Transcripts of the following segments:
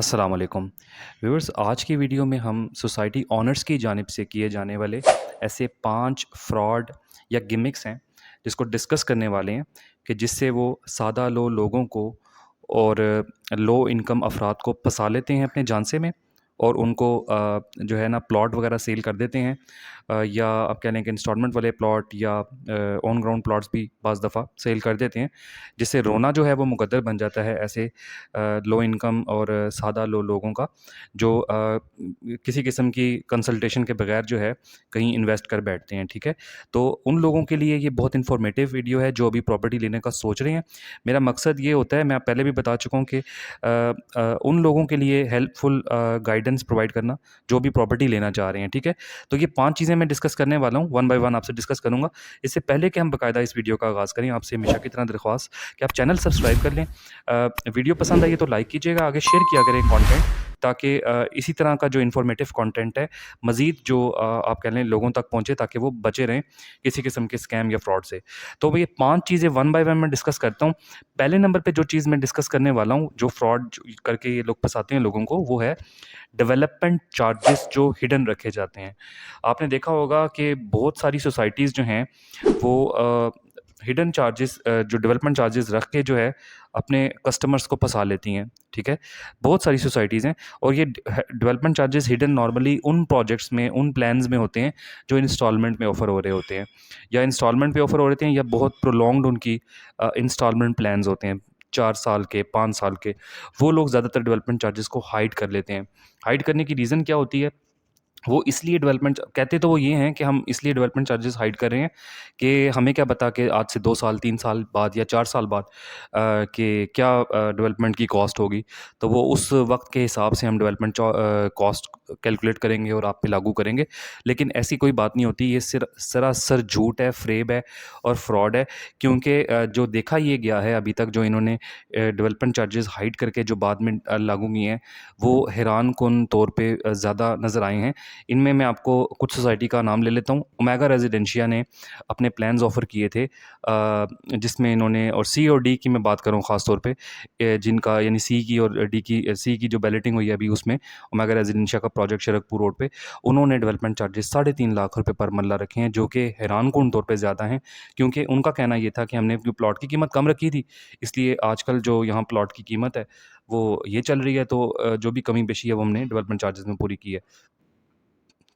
अस्सलाम वालेकुम व्यूअर्स। आज की वीडियो में हम सोसाइटी ओनर्स की जानिब से किए जाने वाले ऐसे 5 फ्रॉड या गिमिक्स हैं जिसको डिस्कस करने वाले हैं कि जिससे वो सादा लोगों को और लो इनकम अफराद को फंसा लेते हैं अपने झांसे में और उनको जो है ना प्लॉट वगैरह सेल कर देते हैं, या आप कह लें कि इंस्टॉलमेंट वाले प्लॉट या ऑन ग्राउंड प्लॉट्स भी बाज़ दफ़ा सेल कर देते हैं, जिससे रोना जो है वो मुकद्दर बन जाता है ऐसे लो इनकम और सादा लोगों का जो किसी किस्म की कंसल्टेशन के बगैर जो है कहीं इन्वेस्ट कर बैठते हैं। ठीक है, तो उन लोगों के लिए ये बहुत इन्फॉर्मेटिव वीडियो है जो अभी प्रॉपर्टी लेने का सोच रहे हैं। मेरा मकसद ये होता है, मैं पहले भी बता चुका हूँ कि उन लोगों के लिए हेल्पफुल गाइडेंस प्रोवाइड करना जो भी प्रॉपर्टी लेना चाह रहे हैं। ठीक है, तो ये 5 चीज़ें मैं डिस्कस करने वाला हूँ, वन बाय वन आपसे डिस्कस करूँगा। इससे पहले कि हम बाकायदा इस वीडियो का आगाज़ करें, आपसे हमेशा की तरह दरख्वास्त कि आप चैनल सब्सक्राइब कर लें। वीडियो पसंद आई तो लाइक कीजिएगा, आगे शेयर किया करें कंटेंट, ताकि इसी तरह का जो इन्फॉर्मेटिव कंटेंट है मज़ीद जो आप कह लें लोगों तक पहुँचे, ताकि वो बचे रहें किसी किस्म के स्कैम या फ्रॉड से। तो ये 5 चीज़ें वन बाय वन मैं डिस्कस करता हूँ। पहले नंबर पे जो चीज़ मैं डिस्कस करने वाला हूँ, जो फ्रॉड करके ये लोग फँसाते हैं लोगों को, वो है डेवलपमेंट चार्जेस जो हिडन रखे जाते हैं। आपने देखा होगा कि बहुत सारी सोसाइटीज़ जो हैं वो हिडन चार्जेस, जो डेवलपमेंट चार्जेस रख के जो है अपने कस्टमर्स को फंसा लेती हैं। ठीक है, बहुत सारी सोसाइटीज़ हैं और ये डेवलपमेंट चार्जेस हिडन नॉर्मली उन प्रोजेक्ट्स में, उन प्लान्स में होते हैं जो इंस्टॉलमेंट में ऑफ़र हो रहे होते हैं, या इंस्टॉलमेंट पे ऑफ़र हो रहे हैं, या बहुत प्रोलॉन्ग्ड उनकी इंस्टॉलमेंट प्लान्स होते हैं, 4 साल के, 5 साल के। वो लोग ज़्यादातर डेवलपमेंट चार्जेस को हाइड कर लेते हैं। हाइड करने की रीज़न क्या होती है? वो इसलिए डेवलपमेंट कहते तो वो ये हैं कि हम इसलिए डेवलपमेंट चार्जेस हाइड कर रहे हैं कि हमें क्या पता कि आज से 2 साल, 3 साल बाद या 4 साल बाद कि क्या डेवलपमेंट की कॉस्ट होगी। तो वो उस वक़्त के हिसाब से हम डेवलपमेंट कॉस्ट कैलकुलेट करेंगे और आप पे लागू करेंगे। लेकिन ऐसी कोई बात नहीं होती, ये सरासर झूठ है, फ़रेब है और फ्रॉड है, क्योंकि जो देखा ये गया है अभी तक, जो इन्होंने डेवलपमेंट चार्जेस हाइड करके जो बाद में लागू किए हैं, वो हैरानकुन तौर पे ज़्यादा नज़र आए हैं। इनमें मैं आपको कुछ सोसाइटी का नाम ले लेता हूँ। ओमेगा रेजिडेंशिया ने अपने प्लान्स ऑफ़र किए थे, जिसमें इन्होंने, और सी और डी की मैं बात करूँ ख़ास तौर पे, जिनका यानी सी की और डी की, सी की जो बैलेटिंग हुई है अभी, उसमें ओमेगा रेजिडेंशिया का प्रोजेक्ट शरकपुर रोड पे, उन्होंने डेवलपमेंट चार्जेस 3.5 लाख रुपए पर मरला रखे हैं, जो कि हैरानकुन तौर पे ज़्यादा हैं। क्योंकि उनका कहना ये था कि हमने जो प्लॉट की कीमत कम रखी थी, इसलिए आजकल जो यहाँ प्लॉट की कीमत है वो ये चल रही है, तो जो भी कमी पेशी है वो हमने डेवलपमेंट चार्जेस में पूरी की है।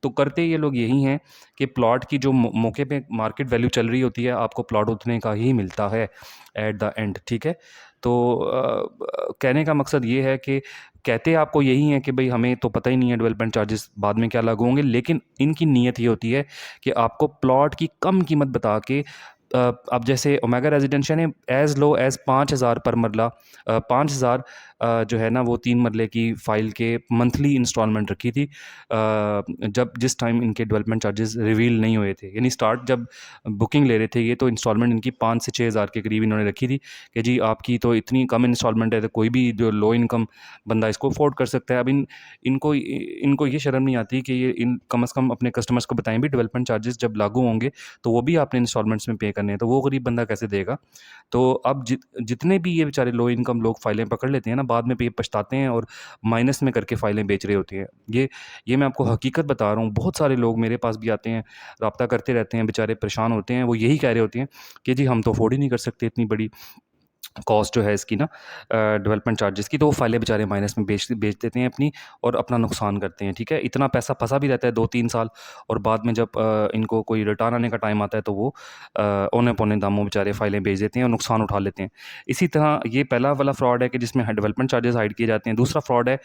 तो करते ये लोग यही हैं कि प्लॉट की जो मौके पे मार्केट वैल्यू चल रही होती है, आपको प्लॉट उतने का ही मिलता है एट द एंड। ठीक है, तो कहने का मकसद ये है कि कहते आपको यही है कि भाई हमें तो पता ही नहीं है डेवलपमेंट चार्जेस बाद में क्या लागू होंगे, लेकिन इनकी नीयत ये होती है कि आपको प्लॉट की कम कीमत बता के, अब जैसे ओमेगा रेजिडेंशिया ने एज़ लो एज़ 5,000 पर मरला, 5,000 जो है ना वो 3 मरले की फ़ाइल के मंथली इंस्टॉलमेंट रखी थी, जब जिस टाइम इनके डेवलपमेंट चार्जेस रिवील नहीं हुए थे, यानी स्टार्ट जब बुकिंग ले रहे थे ये, तो इंस्टॉलमेंट इनकी 5 से 6,000 के करीब इन्होंने रखी थी कि जी आपकी तो इतनी कम इंस्टॉलमेंट है, तो कोई भी जो लो इनकम बंदा इसको अफोर्ड कर सकता है। अब इनको ये शर्म नहीं आती कि ये इन कम से कम अपने कस्टमर्स को बताएं भी डेवलपमेंट चार्जेस जब लागू होंगे तो वो भी आपने इंस्टॉलमेंट्स में पे करने हैं, तो वो गरीब बंदा कैसे देगा? तो अब जितने भी ये बेचारे लो इनकम लोग फ़ाइलें पकड़ लेते हैं ना, बाद में ये पछताते हैं और माइनस में करके फ़ाइलें बेच रहे होते हैं। ये मैं आपको हकीकत बता रहा हूँ। बहुत सारे लोग मेरे पास भी आते हैं, राब्ता करते रहते हैं, बेचारे परेशान होते हैं। वो यही कह रहे होते हैं कि जी हम तो अफ़ोर्ड ही नहीं कर सकते इतनी बड़ी कॉस्ट जो है इसकी ना, डेवलपमेंट चार्जेस की। तो वो फाइलें बेचारे माइनस में बेच बेच देते हैं अपनी, और अपना नुकसान करते हैं। ठीक है, इतना पैसा फंसा भी रहता है 2-3 साल, और बाद में जब इनको कोई रिटर्न आने का टाइम आता है तो वो औने पौने दामों बेचारे फाइलें बेच देते हैं और नुकसान उठा लेते हैं। इसी तरह ये पहला वाला फ्रॉड है कि जिसमें डेवलपमेंट चार्जेस हाइड किए जाते हैं। दूसरा फ्रॉड है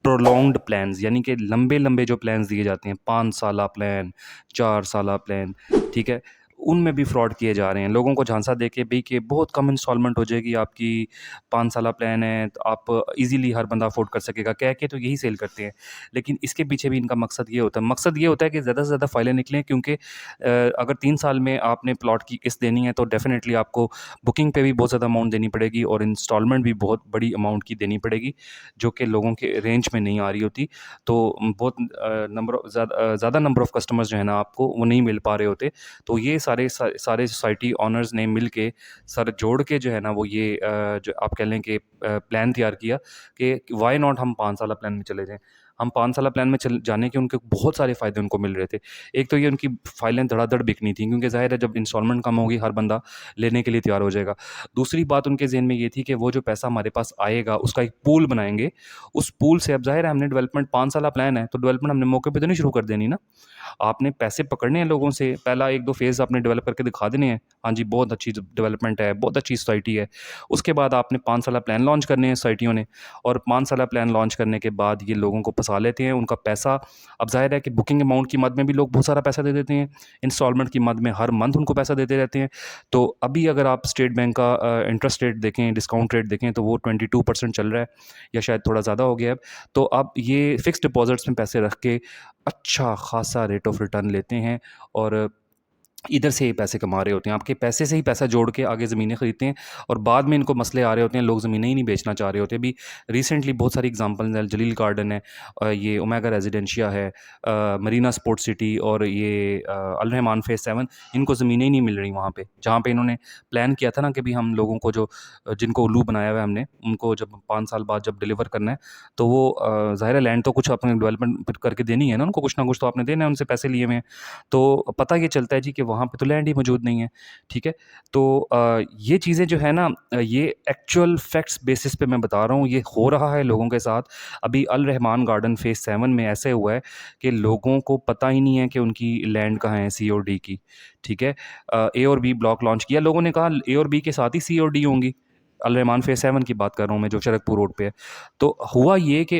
प्रोलॉन्ग्ड प्लान्स, यानी कि लंबे लंबे जो प्लान्स दिए जाते हैं, 5 साला प्लान, 4 साला प्लान। ठीक है, उनमें भी फ्रॉड किए जा रहे हैं। लोगों को झांसा दे के भई कि बहुत कम इंस्टॉलमेंट हो जाएगी आपकी, 5 साला प्लान है, तो आप ईज़िली हर बंदा अफ़ोर्ड कर सकेगा, कह के तो यही सेल करते हैं। लेकिन इसके पीछे भी इनका मकसद ये होता है कि ज़्यादा से ज़्यादा फ़ाइलें निकलें, क्योंकि अगर 3 साल में आपने प्लॉट की किस्त देनी है तो डेफ़िनेटली आपको बुकिंग पे भी बहुत ज़्यादा अमाउंट देनी पड़ेगी और इंस्टॉलमेंट भी बहुत बड़ी अमाउंट की देनी पड़ेगी, जो कि लोगों के रेंज में नहीं आ रही होती। तो बहुत ज़्यादा नंबर ऑफ़ कस्टमर्स जो है ना आपको वो नहीं मिल पा रहे होते। तो ये सारी सारे सोसाइटी ओनर्स ने मिल के सर जोड़ के जो है ना वो ये जो आप कह लें कि प्लान तैयार किया कि वाई नॉट हम 5 साला प्लान में चले जाएँ। हम 5 साला प्लान में चल जाने के उनके बहुत सारे फ़ायदे उनको मिल रहे थे। एक तो ये उनकी फाइलें धड़ाधड़ बिकनी थी क्योंकि ज़ाहिर है जब इंस्टॉलमेंट कम होगी हर बंदा लेने के लिए तैयार हो जाएगा। दूसरी बात उनके ज़हन में ये थी कि वो जो पैसा हमारे पास आएगा उसका एक पूल बनाएँगे। उस पूल से अब ज़ाहिर है हमने डेवलपमेंट 5 साला प्लान है तो डेवलपमेंट हमने मौके पे तो नहीं शुरू कर देनी ना। आपने पैसे पकड़ने हैं लोगों से, पहला 1-2 फ़ेज़ आपने डेवलप करके दिखा देने हैं। हाँ जी, बहुत अच्छी डेवलपमेंट है, बहुत अच्छी सोसाइटी है। उसके बाद आपने 5 साला प्लान लॉन्च करने हैं सोसाइटियों ने और 5 साला प्लान लॉन्च करने के बाद ये लोगों को फँसा लेते हैं। उनका पैसा अब ज़ाहिर है कि बुकिंग अमाउंट की मद में भी लोग बहुत सारा पैसा दे देते हैं। इंस्टॉलमेंट की मद में हर मंथ उनको पैसा देते रहते हैं। तो अभी अगर आप स्टेट बैंक का इंटरेस्ट रेट देखें, डिस्काउंट रेट देखें तो वो 22% चल रहा है या शायद थोड़ा ज़्यादा हो गया है अब। तो अब ये फ़िक्स्ड डिपॉज़िट्स में पैसे रख के अच्छा खासा रेट ऑफ रिटर्न लेते हैं और इधर से ये पैसे कमा रहे होते हैं। आपके पैसे से ही पैसा जोड़ के आगे ज़मीनें खरीदते हैं और बाद में इनको मसले आ रहे होते हैं, लोग ज़मीनें ही नहीं बेचना चाह रहे होते। अभी रिसेंटली बहुत सारी एग्ज़ाम्पल्स हैं, जलील गार्डन है, ये ओमेगा रेजिडेंशिया है, मरीना स्पोर्ट्स सिटी और ये अल रहमान फ़ेज़ 7 इनको ज़मीनें ही नहीं मिल रही वहाँ पे। जहाँ पे इन्होंने प्लान किया था ना कि भई हम लोगों को जो जिनको उल्लू बनाया हुआ है हमने, उनको जब 5 साल बाद जब डिलीवर करना है, तो वो ज़ाहिर है लैंड तो कुछ अपने डेवलपमेंट फिर करके देनी है ना उनको, कुछ ना कुछ तो आपने देना है, उनसे पैसे लिए हुए हैं। तो पता ये चलता है जी कि वहाँ पे तो लैंड ही मौजूद नहीं है, ठीक है? तो ये चीज़ें जो है ना ये एक्चुअल फैक्ट्स बेसिस पे मैं बता रहा हूँ, ये हो रहा है लोगों के साथ। अभी अल रहमान गार्डन फ़ेज़ 7 में ऐसे हुआ है कि लोगों को पता ही नहीं है कि उनकी लैंड कहाँ है सी और डी की, ठीक है? ए और बी ब्लॉक लॉन्च किया, लोगों ने कहा ए और बी के साथ ही सी और डी होंगी। अल रहमान फ़ेज़ 7 की बात कर रहा हूँ मैं जो शरकपुर रोड पे है। तो हुआ ये कि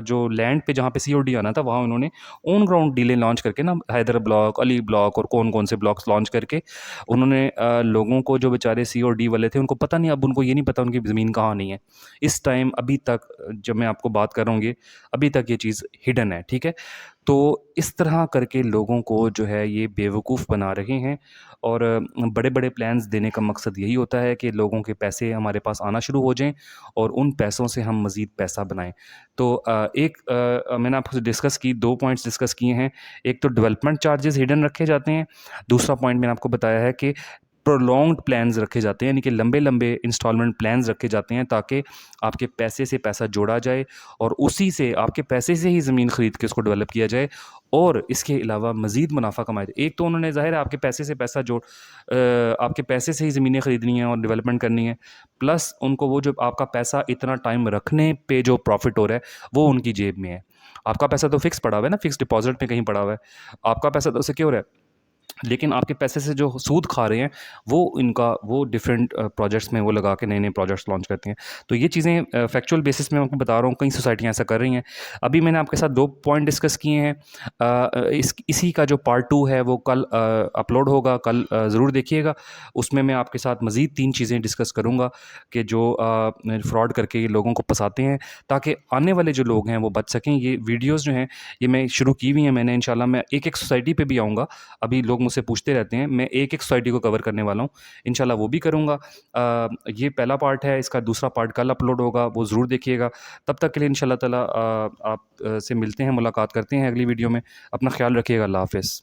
जो लैंड पे जहाँ पे सी और डी आना था वहाँ उन्होंने ऑन ग्राउंड डीलें लॉन्च करके ना हैदर ब्लॉक, अली ब्लॉक और कौन-कौन से ब्लॉक्स लॉन्च करके उन्होंने लोगों को जो बेचारे सी और डी वाले थे उनको पता नहीं, अब उनको ये नहीं पता उनकी ज़मीन कहाँ नहीं है। इस टाइम अभी तक जब मैं आपको बात कर रहा हूँ ये, अभी तक ये चीज़ हिडन है, ठीक है? तो इस तरह करके लोगों को जो है ये बेवकूफ़ बना रहे हैं और बड़े-बड़े प्लान्स देने का मकसद यही होता है कि लोगों के पैसे हमारे पास आना शुरू हो जाएँ और उन पैसों से हम मज़ीद पैसा बनाएँ। तो मैंने आपसे डिस्कस की 2 पॉइंट्स डिस्कस किए हैं। एक तो डेवलपमेंट चार्जेस हिडन रखे जाते हैं। दूसरा पॉइंट मैंने आपको बताया है कि प्रोलॉन्ग्ड प्लान्स रखे जाते हैं, यानी कि लंबे-लंबे इंस्टॉलमेंट प्लान्स रखे जाते हैं ताकि आपके पैसे से पैसा जोड़ा जाए और उसी से आपके पैसे से ही ज़मीन खरीद के उसको डेवलप किया जाए और इसके अलावा मज़ीद मुनाफ़ा कमाया जाए। एक तो उन्होंने ज़ाहिर है आपके पैसे से पैसा आपके पैसे से ही ज़मीनें खरीदनी है और डेवलपमेंट करनी है, प्लस उनको वो जो आपका पैसा इतना टाइम रखने पे जो प्रॉफ़िट हो रहा है, वो उनकी जेब में है। आपका पैसा तो फ़िक्स पड़ा हुआ है ना, फ़िक्स डिपॉज़िट में कहीं पड़ा हुआ है। आपका पैसा तो सिक्योर है। लेकिन आपके पैसे से जो सूद खा रहे हैं, वो डिफरेंट प्रोजेक्ट्स में वो लगा के नए-नए प्रोजेक्ट्स लॉन्च करते हैं। तो ये चीज़ें फैक्चुअल बेसिस में मैं आपको बता रहा हूँ, कई सोसाइटियाँ ऐसा कर रही हैं। अभी मैंने आपके साथ 2 पॉइंट डिस्कस किए हैं। इसी का जो पार्ट 2 है वो कल अपलोड होगा, कल ज़रूर देखिएगा। उसमें मैं आपके साथ मज़ीद 3 चीज़ें डिस्कस करूँगा कि जो फ्रॉड करके ये लोगों को फँसाते हैं, ताकि आने वाले जो लोग हैं वो बच सकें। ये वीडियोज़ जो हैं, ये मैं शुरू की हुई हैं मैंने, इंशाल्लाह मैं एक-एक सोसाइटी पे भी आऊँगा। अभी लोग मुझसे पूछते रहते हैं, मैं एक-एक सोसाइटी को कवर करने वाला हूँ। इंशाल्लाह वो भी करूँगा। ये पहला पार्ट है, इसका दूसरा पार्ट कल अपलोड होगा, वो ज़रूर देखिएगा। तब तक के लिए इंशाल्लाह ताला आप से मिलते हैं, मुलाकात करते हैं अगली वीडियो में। अपना ख़्याल रखिएगा। अल्लाह हाफ़िज़।